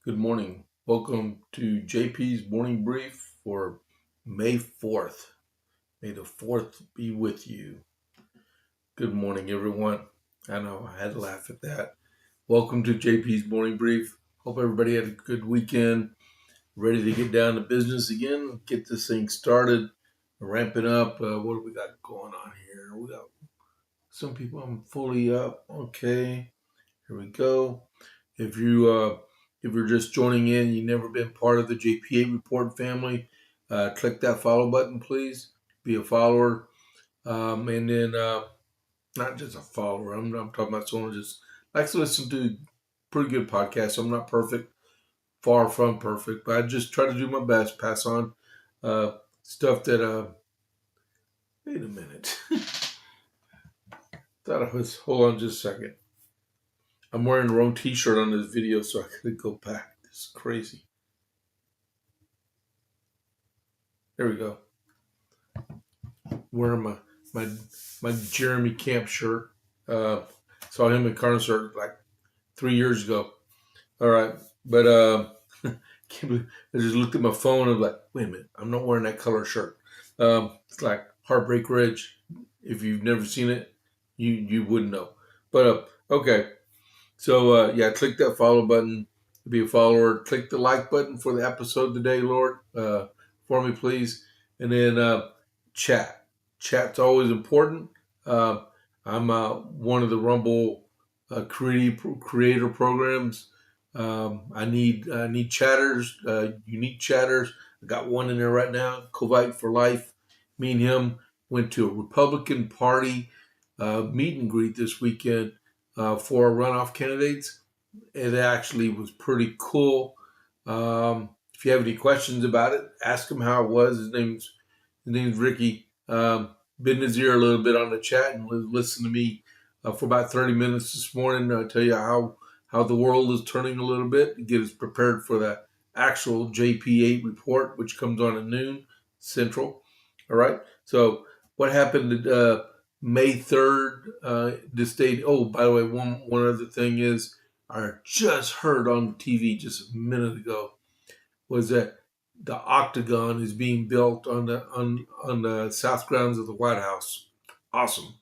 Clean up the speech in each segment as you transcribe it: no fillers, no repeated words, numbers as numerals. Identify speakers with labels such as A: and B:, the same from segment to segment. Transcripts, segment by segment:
A: Good morning. Welcome to JP's morning brief for May 4th. May the 4th be with you. Good morning, everyone. I know I had to laugh at that. Welcome to JP's morning brief. Hope everybody had a good weekend. Ready to get down to business again, get this thing started, ramp it up. What do we got going on here? We got some people. I'm fully up. Okay, here we go. If you if you're just joining in, you've never been part of the JP8 Report family, click that follow button, please. Be a follower, and then not just a follower. I'm talking about someone who just likes to listen to pretty good podcasts. I'm not perfect, far from perfect, but I just try to do my best. Pass on stuff that. Wait a minute. Thought I was. Hold on, just a second. I'm wearing the wrong T-shirt on this video, so I gotta go back. This is crazy. There we go. Wearing my my Jeremy Camp shirt. Saw him in concert like 3 years ago. All right, but I just looked at my phone and was like, wait a minute, I'm not wearing that color shirt. It's like Heartbreak Ridge. If you've never seen it, you wouldn't know. But okay, so yeah, click that follow button to be a follower. Click the like button for the episode today, Lord, for me, please, and then chat. Chat's always important. Uh, I'm one of the Rumble creator programs. I need chatters, unique chatters. I got one in there right now, Covite for Life. Me and him went to a Republican Party meet and greet this weekend for runoff candidates. It actually was pretty cool. If you have any questions about it, ask him how it was. His name's Ricky. Been in his ear a little bit on the chat and listen to me for about 30 minutes this morning. I'll tell you how the world is turning a little bit to get us prepared for the actual JP8 report, which comes on at noon Central. All right. So what happened May 3rd? This date. Oh, by the way, one other thing is I just heard on TV just a minute ago was that the Octagon is being built on the south grounds of the White House. Awesome.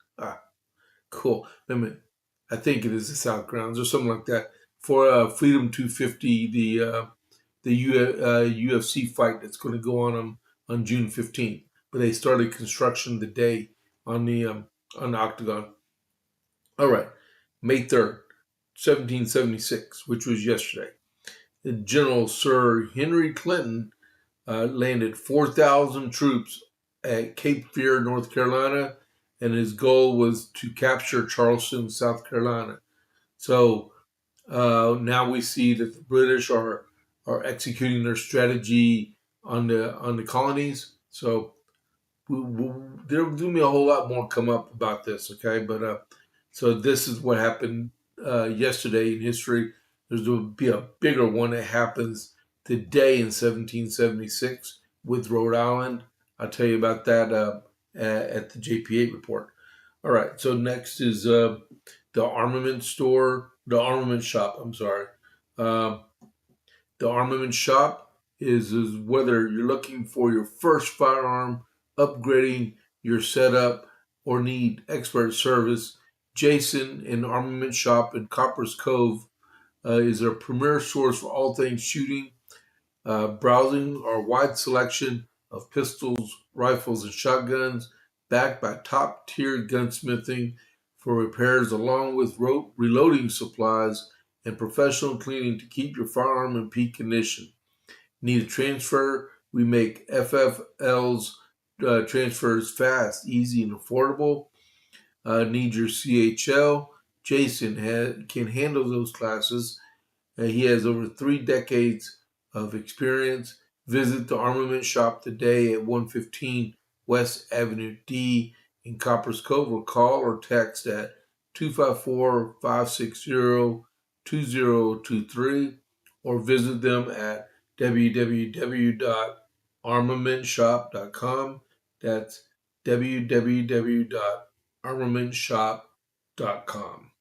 A: Cool. I think it is the south grounds or something like that for Freedom 250, the UFC fight that's going to go on June 15th. But they started construction the day on the Octagon. All right, May 3rd, 1776, which was yesterday. General Sir Henry Clinton landed 4,000 troops at Cape Fear, North Carolina, and his goal was to capture Charleston, South Carolina. So now we see that the British are executing their strategy on the colonies. So there'll be a whole lot more come up about this, okay? But so this is what happened yesterday in history. There's going to be a bigger one that happens today in 1776 with Rhode Island. I'll tell you about that at the JP8 report. All right. So next is the armament store, the armament shop. I'm sorry. Um, the armament shop is whether you're looking for your first firearm, upgrading your setup, or need expert service. Jason in Armament Shop in Coppers Cove is a premier source for all things shooting, browsing our wide selection of pistols, rifles, and shotguns, backed by top tier gunsmithing for repairs, along with reloading supplies and professional cleaning to keep your firearm in peak condition. Need a transfer? We make FFL's transfers fast, easy, and affordable. Need your CHL? Jason can handle those classes. He has over 3 decades of experience. Visit the armament shop today at 115 West Avenue D in Coppers Cove, or call or text at 254-560-2023, or visit them at www.armamentshop.com. That's www.armamentshop.com.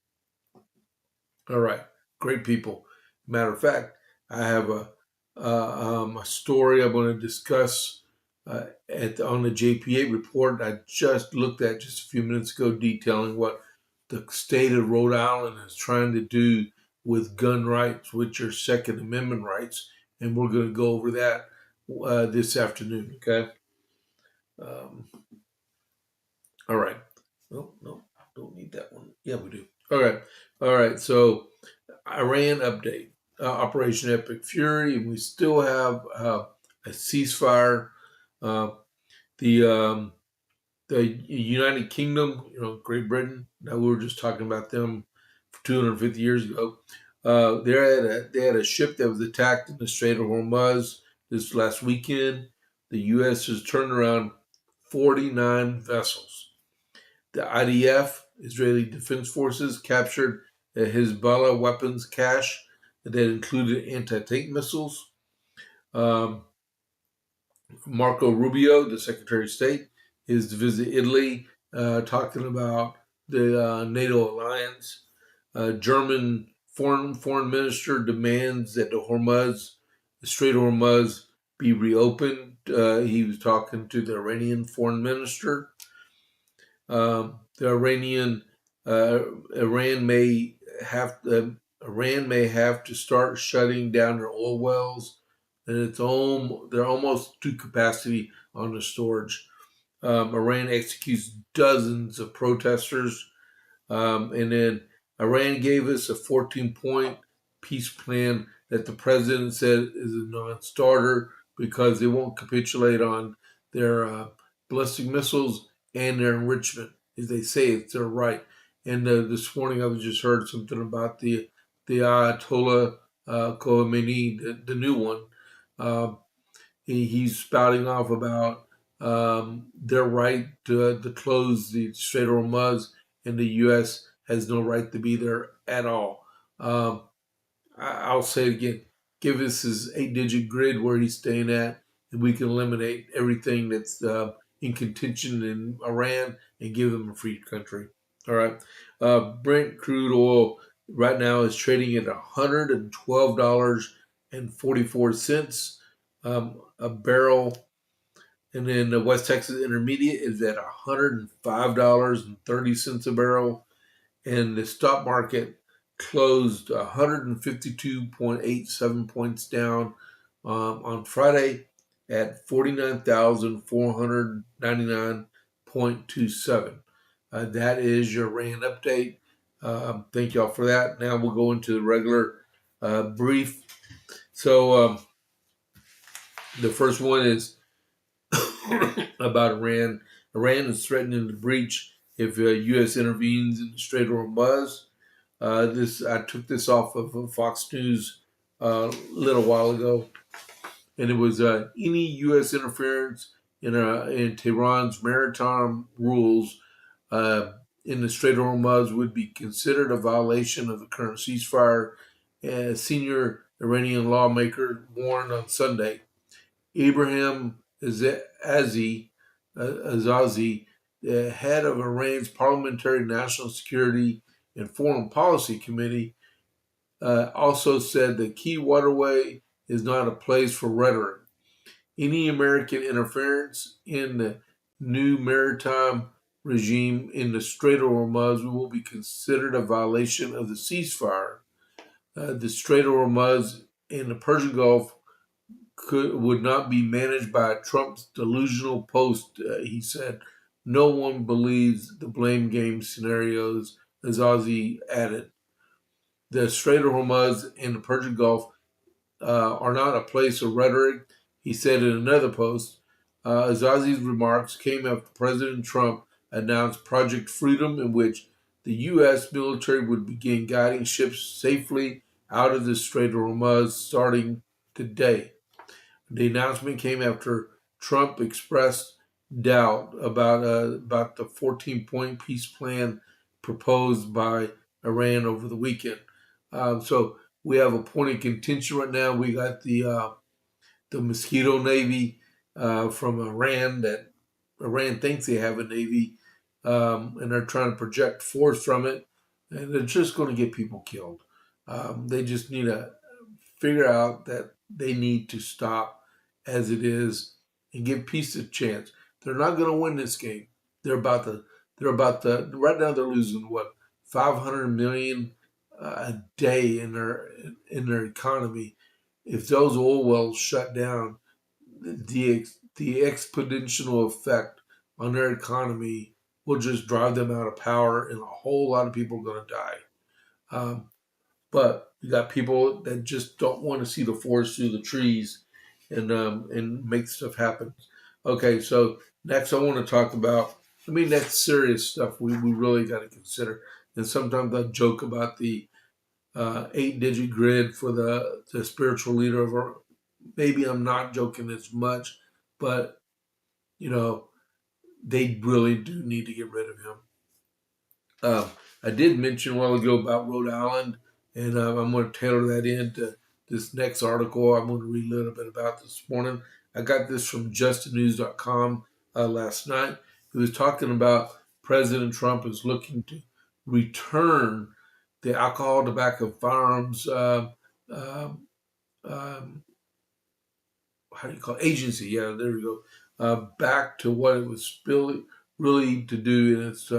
A: All right, great people. Matter of fact, I have a story I'm going to discuss on the JPA report I just looked at just a few minutes ago, detailing what the state of Rhode Island is trying to do with gun rights, which are Second Amendment rights, and we're going to go over that this afternoon. Okay. Um, all right. No, no, don't need that one. Yeah, we do. All right. So Iran update, Operation Epic Fury, and we still have a ceasefire. Uh, the the United Kingdom, Great Britain. Now we were just talking about them 250 years ago. They had a ship that was attacked in the Strait of Hormuz this last weekend. The U.S. has turned around 49 vessels. The IDF, Israeli Defense Forces, captured a Hezbollah weapons cache that included anti-tank missiles. Um, Marco Rubio, the Secretary of State, is to visit Italy, talking about the NATO alliance. German foreign minister demands that the Strait of Hormuz, be reopened. He was talking to the Iranian foreign minister. The Iran may have to start shutting down their oil wells, and they're almost to capacity on the storage. Iran executes dozens of protesters, and then Iran gave us a 14-point peace plan that the president said is a non-starter because they won't capitulate on their ballistic missiles and their enrichment. As they say, it's their right. And this morning I was just heard something about the Ayatollah Khomeini, the new one. Uh, he's spouting off about their right to close the Strait of Hormuz, and the U.S. has no right to be there at all. I'll say it again: give us his 8-digit grid where he's staying at, and we can eliminate everything that's in contention in Iran and give them a free country. All right. Brent crude oil right now is trading at $112.44 a barrel. And then the West Texas Intermediate is at $105.30 a barrel. And the stock market closed 152.87 points down on Friday at 49,499.27. That is your RAND update. Thank y'all for that. Now we'll go into the regular brief. So the first one is about Iran. Iran is threatening to breach if U.S. intervenes in the Strait of Hormuz. I took this off of Fox News a little while ago, and it was any U.S. interference in Tehran's maritime rules in the Strait of Hormuz would be considered a violation of the current ceasefire. A senior Iranian lawmaker warned on Sunday. Ibrahim Azizi, the head of Iran's Parliamentary National Security and Foreign Policy Committee, also said the key waterway is not a place for rhetoric. Any American interference in the new maritime regime in the Strait of Hormuz will be considered a violation of the ceasefire. The Strait of Hormuz and the Persian Gulf would not be managed by Trump's delusional post, he said. No one believes the blame game scenarios, as Ozzy added. The Strait of Hormuz and the Persian Gulf are not a place of rhetoric, he said in another post. Azazi's remarks came after President Trump announced Project Freedom, in which the U.S. military would begin guiding ships safely out of the Strait of Hormuz starting today. The announcement came after Trump expressed doubt about the 14-point peace plan proposed by Iran over the weekend. So we have a point of contention right now. We got the Mosquito Navy from Iran that Iran thinks they have a navy, and they're trying to project force from it, and they're just going to get people killed. They just need a figure out that they need to stop as it is and give peace a chance. They're not going to win this game. They're about to. They're about to. Right now, they're losing what 500 million a day in their economy. If those oil wells shut down, the exponential effect on their economy will just drive them out of power, and a whole lot of people are going to die. Um, but you got people that just don't want to see the forest through the trees, and make stuff happen. Okay, so next I want to talk about. I mean, that's serious stuff. We really got to consider. And sometimes I joke about the 8-digit grid for the spiritual leader of our. Maybe I'm not joking as much, but you know they really do need to get rid of him. I did mention a while ago about Rhode Island, and I'm going to tailor that into this next article I'm going to read a little bit about this morning. I got this from justthenews.com last night. He was talking about President Trump is looking to return the alcohol, tobacco, firearms, um, um, how do you call it? Agency. Yeah, there we go. Back to what it was really to do, and it's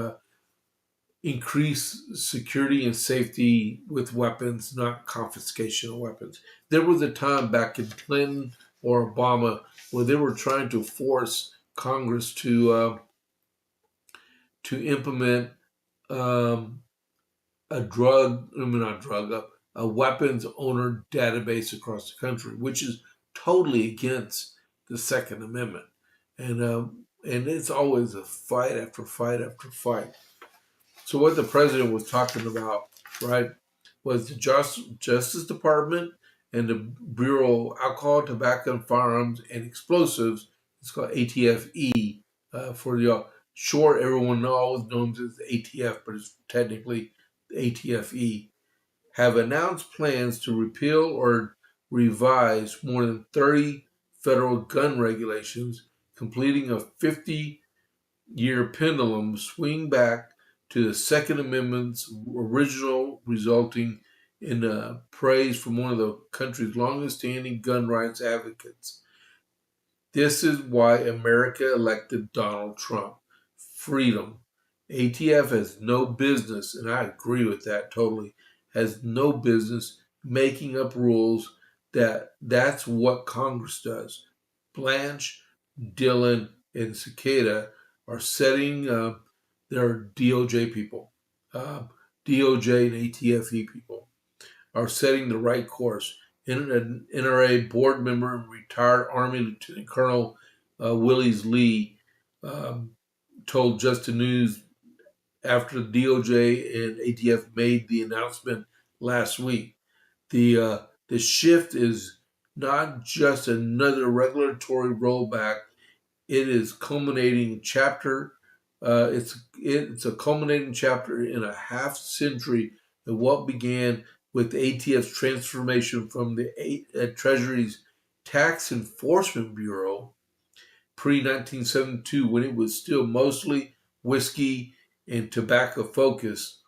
A: increase security and safety with weapons, not confiscation of weapons. There was a time back in Clinton or Obama where they were trying to force Congress to implement um, a weapons owner database across the country, which is totally against the Second Amendment, and it's always a fight after fight after fight. So what the president was talking about, right, was the Justice Department and the Bureau of Alcohol, Tobacco, and Firearms and Explosives. It's called ATFE for the short. Everyone always knows it as ATF, but it's technically ATFE. Have announced plans to repeal or revise more than 30 federal gun regulations, completing a 50-year pendulum swing back to the Second Amendment's original, resulting in praise from one of the country's longest standing gun rights advocates. This is why America elected Donald Trump. Freedom. ATF has no business, and I agree with that totally, has no business making up rules. That's what Congress does. Blanche, Dillon, and Cicada are setting their DOJ people, DOJ and ATFE people, are setting the right course. An NRA board member and retired Army Lieutenant Colonel Willis Lee um, told Just the News after the DOJ and ATF made the announcement last week. The shift is not just another regulatory rollback. It is culminating chapter. It's a culminating chapter in a half century of what began with ATF's transformation from the Treasury's Tax Enforcement Bureau pre 1972, when it was still mostly whiskey and tobacco focused,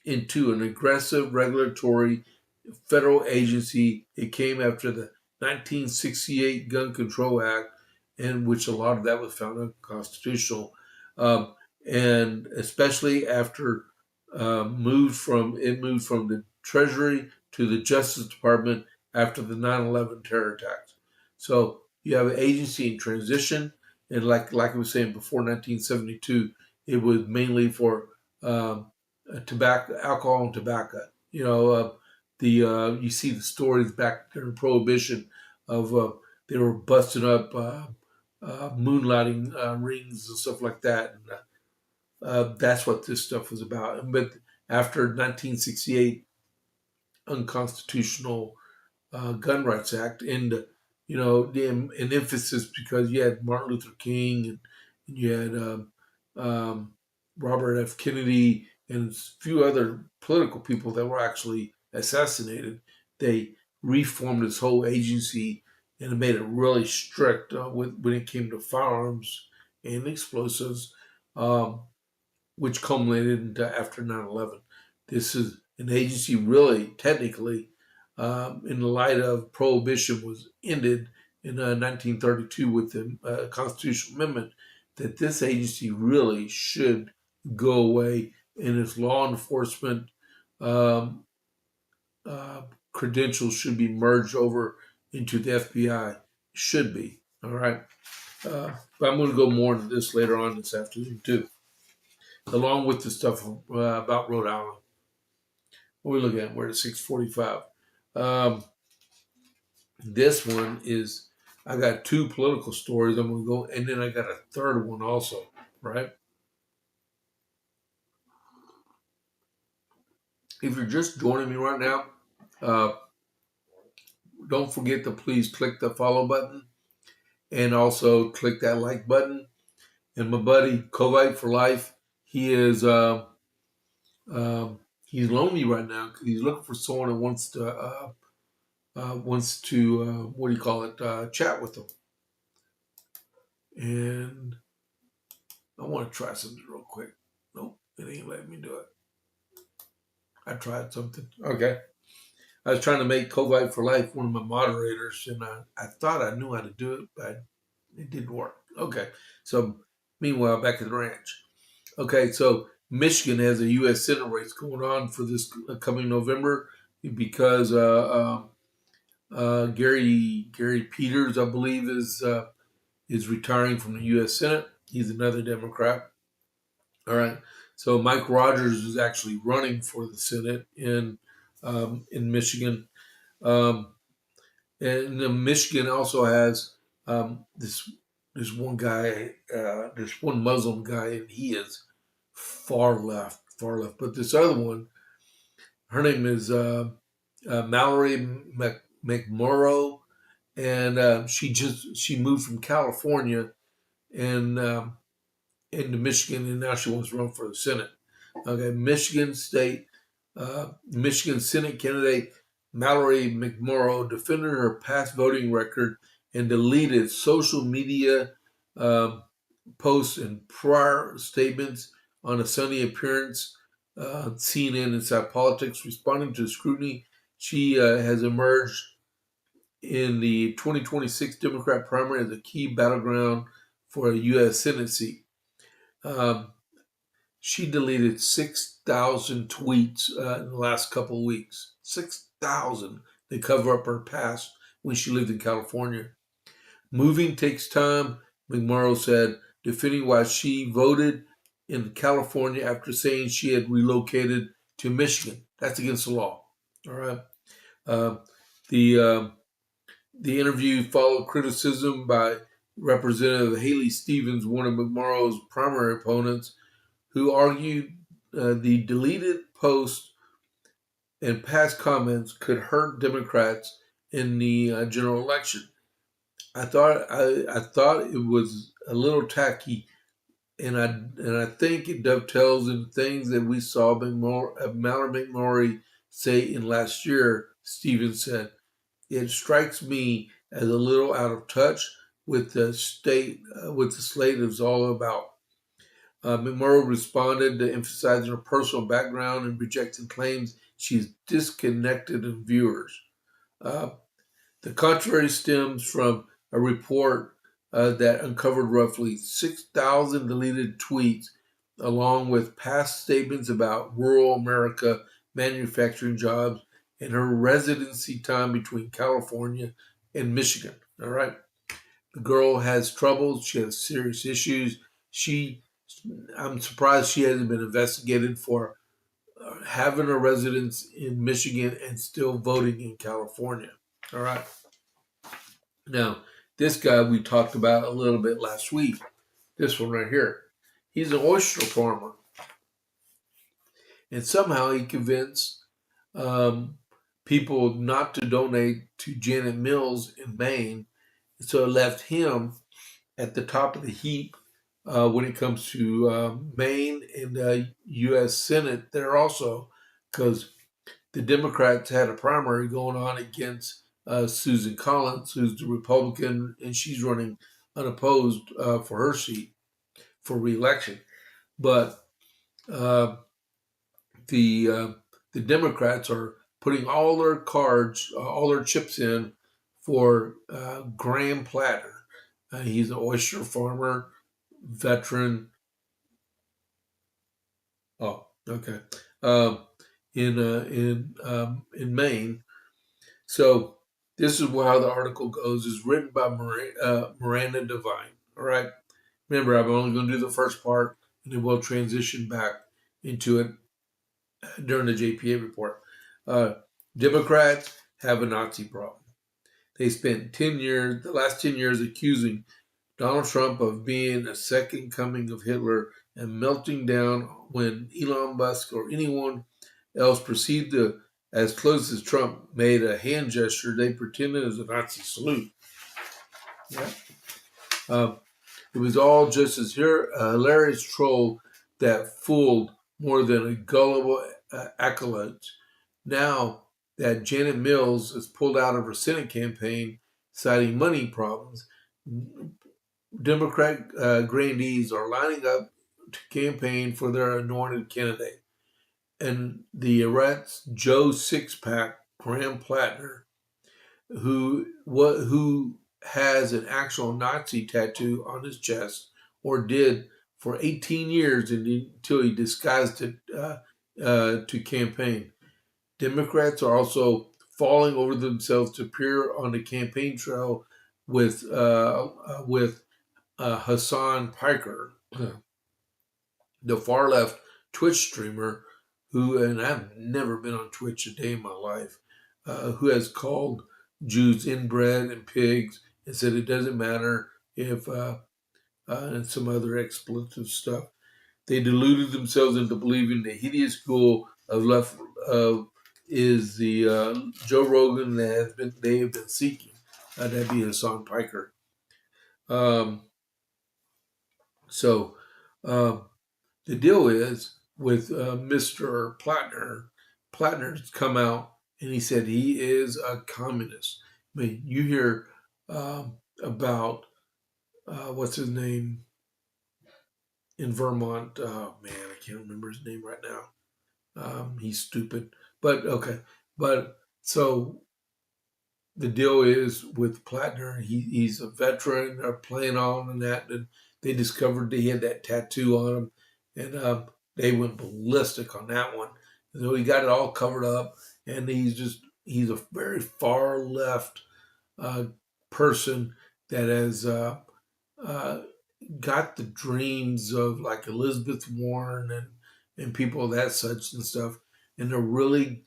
A: into an aggressive regulatory federal agency. It came after the 1968 Gun Control Act, in which a lot of that was found unconstitutional, um, and especially after moved from the Treasury to the Justice Department after the 9/11 terror attacks. So you have an agency in transition, and like I was saying before 1972, it was mainly for tobacco, alcohol, and tobacco. You see the stories back during Prohibition of they were busting up moonlighting rings and stuff like that. And, that's what this stuff was about. But after 1968 unconstitutional Gun Rights Act, and an emphasis because you had Martin Luther King and you had Robert F. Kennedy and a few other political people that were actually assassinated. They reformed this whole agency and made it really strict when it came to firearms and explosives, um, which culminated into after 9/11. This is an agency really technically in the light of prohibition was ended in 1932 with the constitutional amendment, that this agency really should go away and its law enforcement um, uh, credentials should be merged over into the FBI. Should be. All right. But I'm going to go more into this later on this afternoon, too, along with the stuff about Rhode Island. What are we looking at? We're at 6:45. Um, this one is, I got two political stories I'm going to go, and then I got a third one also, right? If you're just joining me right now, uh, don't forget to please click the follow button and also click that like button. And my buddy, Covite for Life, he is he's lonely right now because he's looking for someone that wants to what do you call it? Chat with him. And I want to try something real quick. Nope, it ain't letting me do it. I tried something. Okay. I was trying to make Covite for Life one of my moderators, and I thought I knew how to do it, but it didn't work. Okay. So, meanwhile, back at the ranch. Okay, so Michigan has a U.S. Senate race going on for this coming November because Gary Peters, I believe, is retiring from the U.S. Senate. He's another Democrat. All right. So Mike Rogers is actually running for the Senate in Michigan, um, and Michigan also has this one guy, this one Muslim guy, and he is far left, far left. But this other one, her name is Mallory McMorrow, and she moved from California and into Michigan, and now she wants to run for the Senate. Okay, Michigan Senate candidate Mallory McMorrow defended her past voting record and deleted social media um, posts and prior statements on a Sunday appearance on CNN Inside Politics. Responding to scrutiny, she has emerged in the 2026 Democrat primary as a key battleground for a U.S. Senate seat. Um, she deleted 6,000 tweets in the last couple of weeks. 6,000 to cover up her past when she lived in California. Moving takes time, McMorrow said, defending why she voted in California after saying she had relocated to Michigan. That's against the law. All right. Uh, the the interview followed criticism by Representative Haley Stevens, one of McMorrow's primary opponents, who argued the deleted posts and past comments could hurt Democrats in the general election. I thought it was a little tacky, and I think it dovetails in things that we saw Mallory McMorrow say in last year. Stevens said, "It strikes me as a little out of touch with the slate is all about." McMurrow responded to emphasizing her personal background and rejecting claims she's disconnected in viewers. Uh, the contrary stems from a report that uncovered roughly 6,000 deleted tweets, along with past statements about rural America manufacturing jobs and her residency time between California and Michigan. All right. The girl has troubles. She has serious issues. I'm surprised she hasn't been investigated for having a residence in Michigan and still voting in California. All right. Now, this guy we talked about a little bit last week. This one right here. He's an oyster farmer. And somehow he convinced people not to donate to Janet Mills in Maine. So it left him at the top of the heap when it comes to Maine and the U.S. Senate there also, because the Democrats had a primary going on against Susan Collins, who's the Republican, and she's running unopposed for her seat for reelection. But uh, the Democrats are putting all their cards, all their chips in for Graham Plattner. He's an oyster farmer, veteran. Oh, okay. Um, in Maine. So this is how the article goes. It's written by Miranda Devine. All right. Remember, I'm only going to do the first part, and then we'll transition back into it during the JPA report. Uh, Democrats have a Nazi problem. They spent 10 years, the last 10 years, accusing Donald Trump of being a second coming of Hitler and melting down when Elon Musk or anyone else perceived as close as Trump made a hand gesture. They pretended it was a Nazi salute. Yeah. It was all just as hilarious troll that fooled more than a gullible acolyte. Now that Janet Mills is pulled out of her Senate campaign, citing money problems, Democrat grandees are lining up to campaign for their anointed candidate. And the Iraq's Joe Sixpack, Graham Plattner, who has an actual Nazi tattoo on his chest, or did for 18 years until he disguised it to campaign. Democrats are also falling over themselves to appear on the campaign trail with Hassan Piker, the far left Twitch streamer, and I've never been on Twitch a day in my life, who has called Jews inbred and pigs and said it doesn't matter if, and some other expletive stuff. They deluded themselves into believing the hideous ghoul of left is the Joe Rogan that they have been seeking. That'd be Hassan Piker. So the deal is with Mr. Plattner. Plattner's come out and he said he is a communist. I mean, you hear about what's his name in Vermont. Oh man, I can't remember his name right now. He's stupid, but okay. But so the deal is with Plattner, he's a veteran. They're playing on that, and they discovered he had that tattoo on him, and they went ballistic on that one. So he got it all covered up, and he's a very far left person that has uh, got the dreams of like Elizabeth Warren and people of that such and stuff, and they're really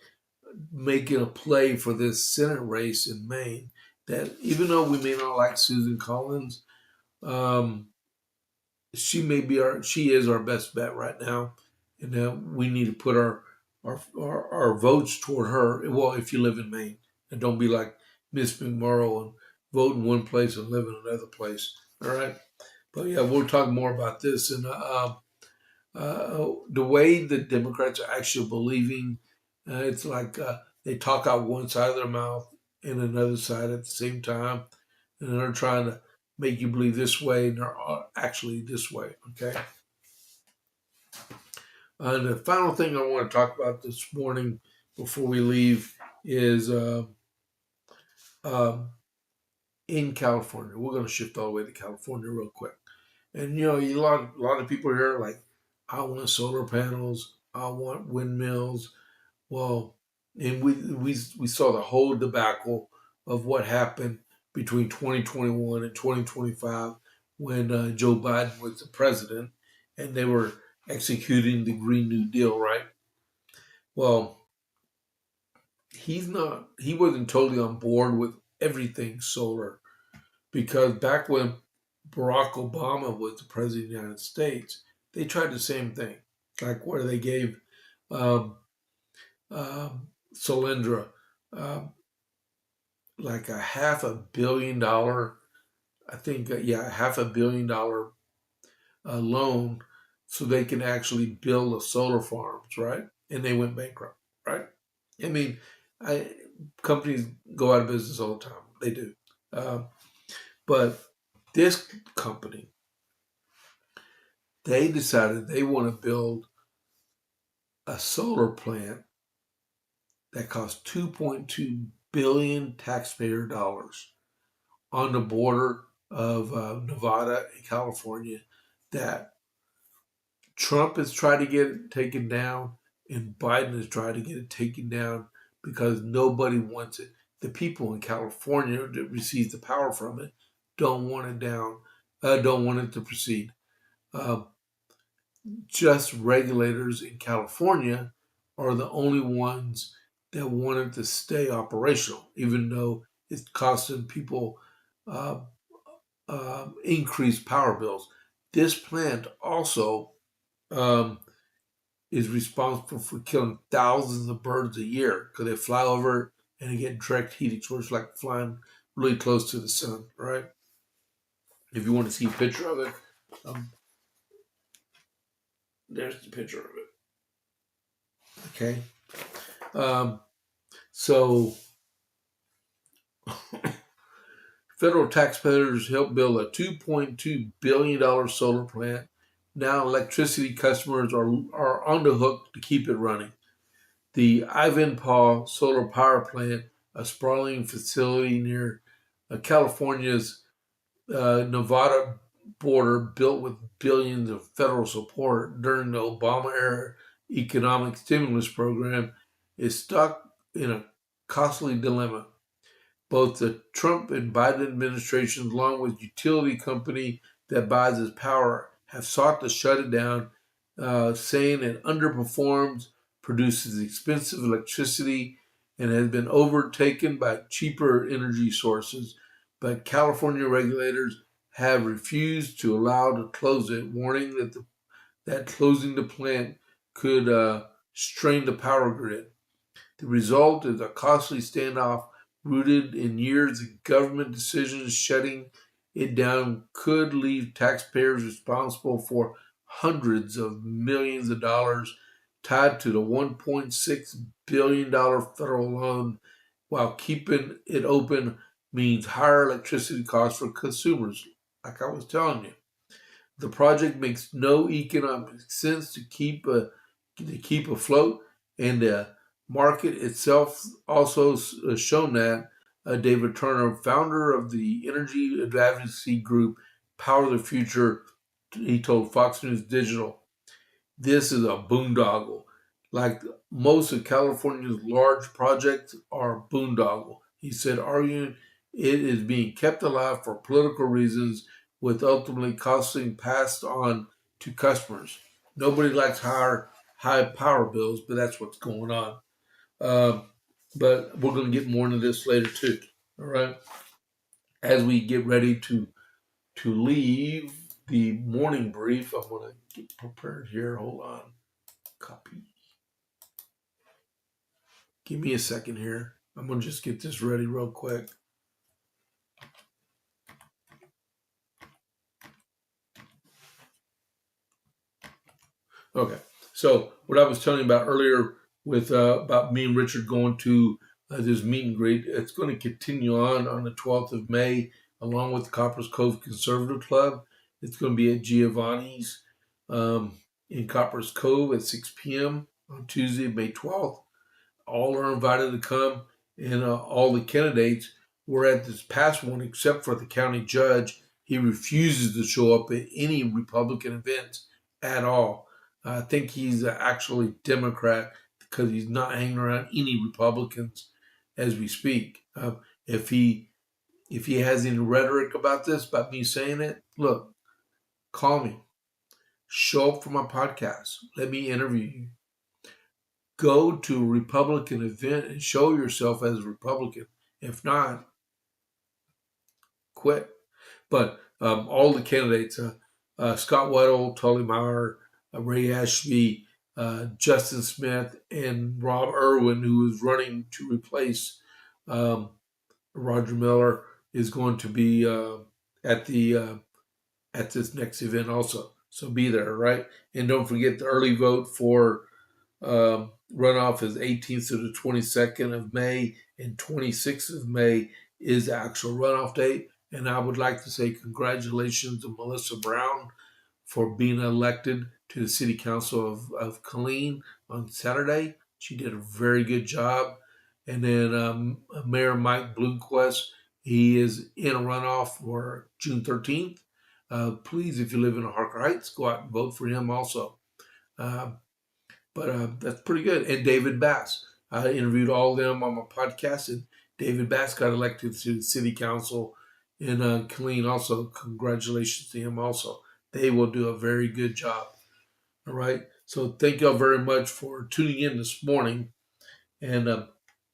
A: making a play for this Senate race in Maine. That even though we may not like Susan Collins, um, she is our best bet right now, and we need to put our votes toward her. Well, if you live in Maine, and don't be like Miss McMurrow and vote in one place and live in another place. All right, but yeah, we'll talk more about this and the way the Democrats are actually believing. It's like they talk out one side of their mouth and another side at the same time, and they're trying to make you believe this way, and they're actually this way. Okay. And the final thing I want to talk about this morning before we leave is um, in California. We're going to shift all the way to California real quick. And a lot of people here are like, I want solar panels, I want windmills. Well, and we saw the whole debacle of what happened between 2021 and 2025 when Joe Biden was the president, and they were executing the Green New Deal, right? Well, he wasn't totally on board with everything solar, because back when Barack Obama was the president of the United States, they tried the same thing, like where they gave um, Solyndra um, like a $500 million, I think, $500 million loan so they can actually build the solar farms, right? And they went bankrupt, right? I mean, companies go out of business all the time. They do. But this company, they decided they want to build a solar plant that cost 2.2 billion taxpayer dollars on the border of Nevada and California that Trump has tried to get it taken down and Biden has tried to get it taken down because nobody wants it. The people in California that receive the power from it don't want it down, don't want it to proceed. Uh, just regulators in California are the only ones that want it to stay operational, even though it's costing people uh, increased power bills. This plant also um, is responsible for killing thousands of birds a year because they fly over it and they get direct heat exposure, like flying really close to the sun, right? If you want to see a picture of it, um, there's the picture of it. Okay. Um, so federal taxpayers helped build a $2.2 billion solar plant. Now electricity customers are on the hook to keep it running. The Ivanpah Solar Power Plant, a sprawling facility near California's Nevada border, built with billions of federal support during the Obama era economic stimulus program, is stuck in a costly dilemma. Both the Trump and Biden administrations, along with utility company that buys its power, have sought to shut it down, saying it underperforms, produces expensive electricity, and has been overtaken by cheaper energy sources. But California regulators have refused to allow to close it, warning that closing the plant could strain the power grid. The result is a costly standoff rooted in years of government decisions. Shutting it down could leave taxpayers responsible for hundreds of millions of dollars tied to the $1.6 billion federal loan, while keeping it open means higher electricity costs for consumers, like I was telling you. The project makes no economic sense to keep afloat, and the market itself also has shown that. David Turner, founder of the energy advocacy group Power the Future, he told Fox News Digital, "This is a boondoggle. Like most of California's large projects are boondoggle." He said, arguing it is being kept alive for political reasons, with ultimately costing passed on to customers. Nobody likes high power bills, but that's what's going on. Um, but we're going to get more into this later too. All right, as we get ready to leave the morning brief, I'm going to get prepared here. Hold on, copy. Give me a second here. I'm going to just get this ready real quick. Okay. So what I was telling you about earlier with about me and Richard going to this meet and greet, it's going to continue on the 12th of May, along with the Coppers Cove Conservative Club. It's going to be at Giovanni's um, in Coppers Cove at 6 p.m. on Tuesday, May 12th. All are invited to come, and all the candidates were at this past one, except for the county judge. He refuses to show up at any Republican events at all. I think he's actually Democrat because he's not hanging around any Republicans as we speak. If he has any rhetoric about this, about me saying it, look, call me, show up for my podcast, let me interview you. Go to a Republican event and show yourself as a Republican. If not, quit. But all the candidates, Scott Weddle, Tully Meyer, Ray Ashby, Justin Smith, and Rob Irwin, who is running to replace Roger Miller, is going to be at the at this next event also. So be there, right? And don't forget the early vote for runoff is 18th to the 22nd of May, and 26th of May is the actual runoff date. And I would like to say congratulations to Melissa Brown for being elected to the City Council of Killeen on Saturday. She did a very good job. And then Mayor Mike Bloomquist, he is in a runoff for June 13th. Please, if you live in Harker Heights, go out and vote for him also. Uh, but that's pretty good. And David Bass. I interviewed all of them on my podcast, and David Bass got elected to the city council in Killeen also. Congratulations to him also. They will do a very good job. All right. So thank y'all very much for tuning in this morning. And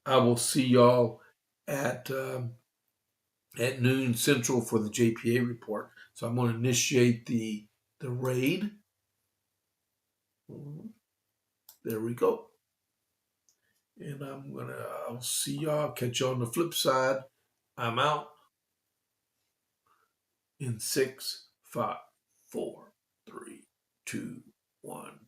A: I will see y'all at noon Central for the JPA report. So I'm going to initiate the raid. There we go. And I'll see y'all. Catch you on the flip side. I'm out in 6, 5, 4, 3, 2, 1.